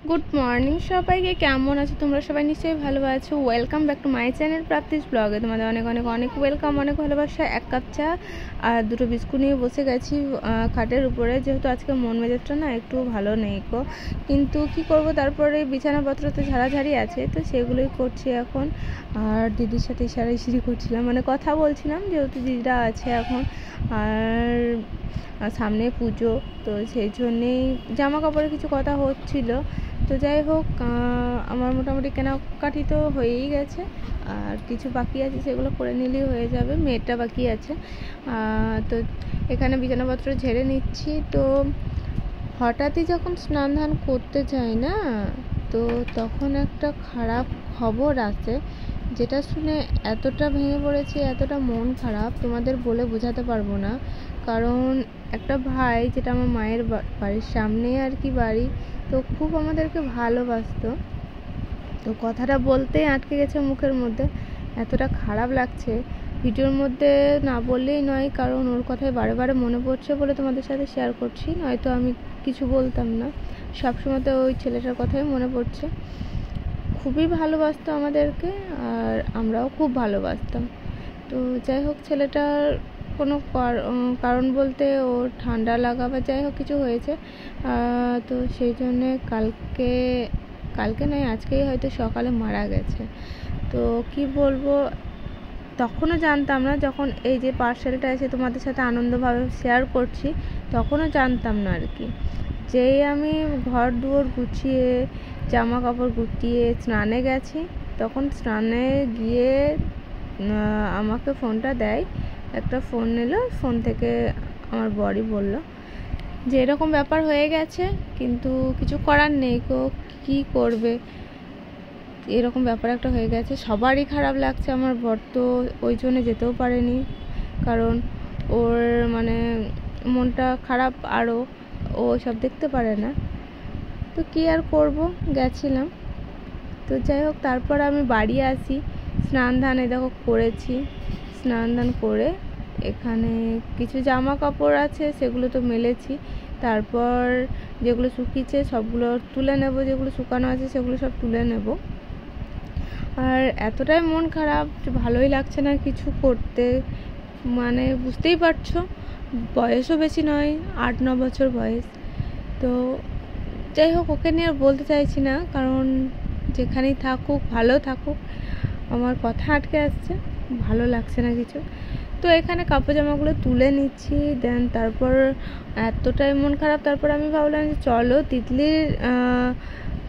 Good morning সবাইকে, কেমন আছো তোমরা? সবাই নিশ্চয়ই ভালো আছো। Welcome back to my channel Prapti's ব্লগে। তোমাদের অনেক অনেক অনেক ওয়েলকাম, অনেক ভালোবাসা। এক কাপ চা আর দুটো বিস্কুট নিয়ে বসে গেছি খাটের উপরে, যেহেতু আজকে মন মেজাজটা না একটু ভালো নেই গো। কিন্তু কি করব, তারপরে বিছানাপত্র তো ঝাড়াঝাড়ি আছে, তো সেগুলোই করছি এখন। আর দিদির সাথে ইশারাইশারি করছিলাম, মানে কথা বলছিলাম, যেহেতু দিদিরা আছে এখন। আর সামনে পুজো, তো সেই জন্যেই জামা কাপড়ে কিছু কথা হচ্ছিল। তো যাই হোক, আমার মোটামুটি কেনাকাটি তো হয়েই গেছে, আর কিছু বাকি আছে, সেগুলো করে নিলেই হয়ে যাবে। মেয়েটা বাকি আছে। তো এখানে বিছানাপত্র ঝেড়ে নিচ্ছি। তো হঠাৎই যখন স্নান ধান করতে যাই না, তো তখন একটা খারাপ খবর আছে, যেটা শুনে এতটা ভেঙে পড়েছি, এতটা মন খারাপ, তোমাদের বলে বোঝাতে পারবো না। কারণ একটা ভাই, যেটা আমার মায়ের বাড়ির সামনে আর কি বাড়ি, তো খুব আমাদেরকে ভালোবাসতো, তো কথাটা বলতেই আটকে গেছে মুখের মধ্যে। এতটা খারাপ লাগছে, ভিডিওর মধ্যে না বললেই নয়, কারণ ওর কথাই বারে বারে মনে পড়ছে বলে তোমাদের সাথে শেয়ার করছি, নয়তো আমি কিছু বলতাম না। সবসময় তো ওই ছেলেটার কথাই মনে পড়ছে। খুবই ভালোবাসতো আমাদেরকে, আর আমরাও খুব ভালোবাসতাম। তো যাই হোক, ছেলেটার কোনো কারণ বলতে ওর ঠান্ডা লাগা বা যাই হোক কিছু হয়েছে। তো সেই জন্যে কালকে নয়, আজকেই হয়তো সকালে মারা গেছে। তো কি বলবো, তখনও জানতাম না, যখন এই যে পার্সেলটা এসে তোমাদের সাথে আনন্দভাবে শেয়ার করছি, তখনও জানতাম না আর কি। যেই আমি ঘর দুয়ার গুছিয়ে জামা কাপড় গুটিয়ে স্নানে গেছি, তখন স্নানে গিয়ে আমাকে ফোনটা দেয়, একটা ফোন নিল, ফোন থেকে আমার বরই বলল যে এরকম ব্যাপার হয়ে গেছে, কিন্তু কিছু করার নেই গো, কী করবে, এরকম ব্যাপার একটা হয়ে গেছে। সবারই খারাপ লাগছে, আমার বর তো ওই জন্য যেতেও পারেনি, কারণ ওর মানে মনটা খারাপ, আরও ও সব দেখতে পারে না। তো কী আর করব, গেছিলাম। তো যাই হোক, তারপর আমি বাড়ি আসি, স্নান ধানে দেখো করেছি, স্নান ধান করে এখানে কিছু জামা কাপড় আছে, সেগুলো তো মেলেছি। তারপর যেগুলো শুকিয়েছে সবগুলো তুলে নেব, যেগুলো শুকানো আছে সেগুলো সব তুলে নেব। আর এতটাই মন খারাপ, ভালোই লাগছে না কিছু করতে, মানে বুঝতেই পারছো, বয়সও বেশি নয়, 8-9 বছর বয়স। তো যাই হোক, ওকে নিয়ে আর বলতে চাইছি না, কারণ যেখানেই থাকুক ভালো থাকুক। আমার কথা আটকে আসছে, ভালো লাগছে না কিছু। তো এখানে কাপড় জামাগুলো তুলে নিচ্ছি, দেন তারপর এতটাই মন খারাপ, তারপর আমি ভাবলাম যে চলো তিতলির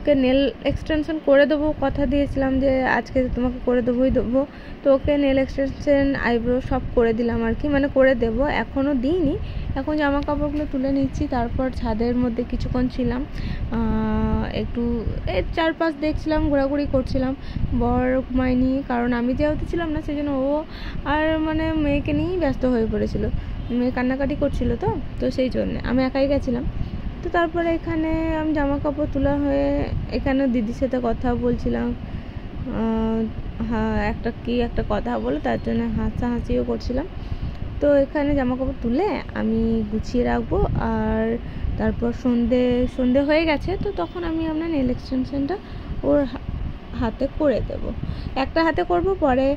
ওকে নেল এক্সটেনশন করে দেবো, কথা দিয়েছিলাম যে আজকে তোমাকে করে দেবো। তো ওকে নেল এক্সটেনশন, আইব্রো সব করে দিলাম আর কি, মানে করে দেবো, এখনও দিইনি। এখন জামা কাপড়গুলো তুলে নিচ্ছি, তারপর ছাদের মধ্যে কিছুক্ষণ ছিলাম, একটু এই চারপাশ দেখছিলাম, ঘোরাঘুরি করছিলাম। বর ঘুমায়নি, কারণ আমি যেহেতু ছিলাম না, সেই জন্য ও আর মানে মেয়েকে নিয়েই ব্যস্ত হয়ে পড়েছিল, মেয়ে কান্নাকাটি করছিল, তো সেই জন্যে আমি একাই গেছিলাম। তো তারপরে এখানে আমি জামা কাপড় তোলা হয়ে এখানে দিদির সাথে কথা বলছিলাম, একটা কথা বলে, তার জন্য হাসাহাসিও করছিলাম। তো এখানে জামা কাপড় তুলে আমি গুছিয়ে রাখবো, আর তারপর সন্ধে হয়ে গেছে, তো তখন আমি আপনার নেল এক্সটেনশনটা ওর হাতে করে দেব। একটা হাতে করব, পরে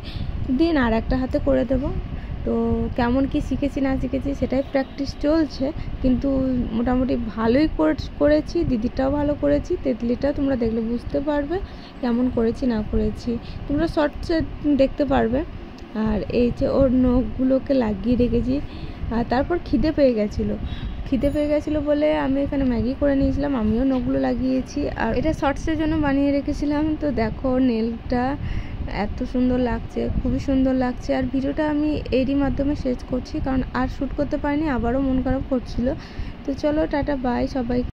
দিন আর একটা হাতে করে দেব। তো কেমন কি শিখেছি না শিখেছি সেটাই প্র্যাকটিস চলছে, কিন্তু মোটামুটি ভালোই করেছি। দিদিটাও ভালো করেছি, তেতলিটাও তোমরা দেখলে বুঝতে পারবে কেমন করেছি না করেছি, তোমরা শর্টসে দেখতে পারবে। আর এই যে ওর নখগুলোকে লাগিয়ে রেখেছি। আর তারপর খিদে পেয়ে গেছিলো বলে আমি এখানে ম্যাগি করে নিয়েছিলাম, আমিও নখগুলো লাগিয়েছি, আর এটা শর্টসের জন্য বানিয়ে রেখেছিলাম। তো দেখো নেলটা এত সুন্দর লাগছে, খুবই সুন্দর লাগছে। আর ভিডিওটা আমি এরই মাধ্যমে শেষ করছি, কারণ আর শ্যুট করতে পারিনি, আবারও মন খারাপ করছিল। তো চলো, টাটা, বাই সবাই।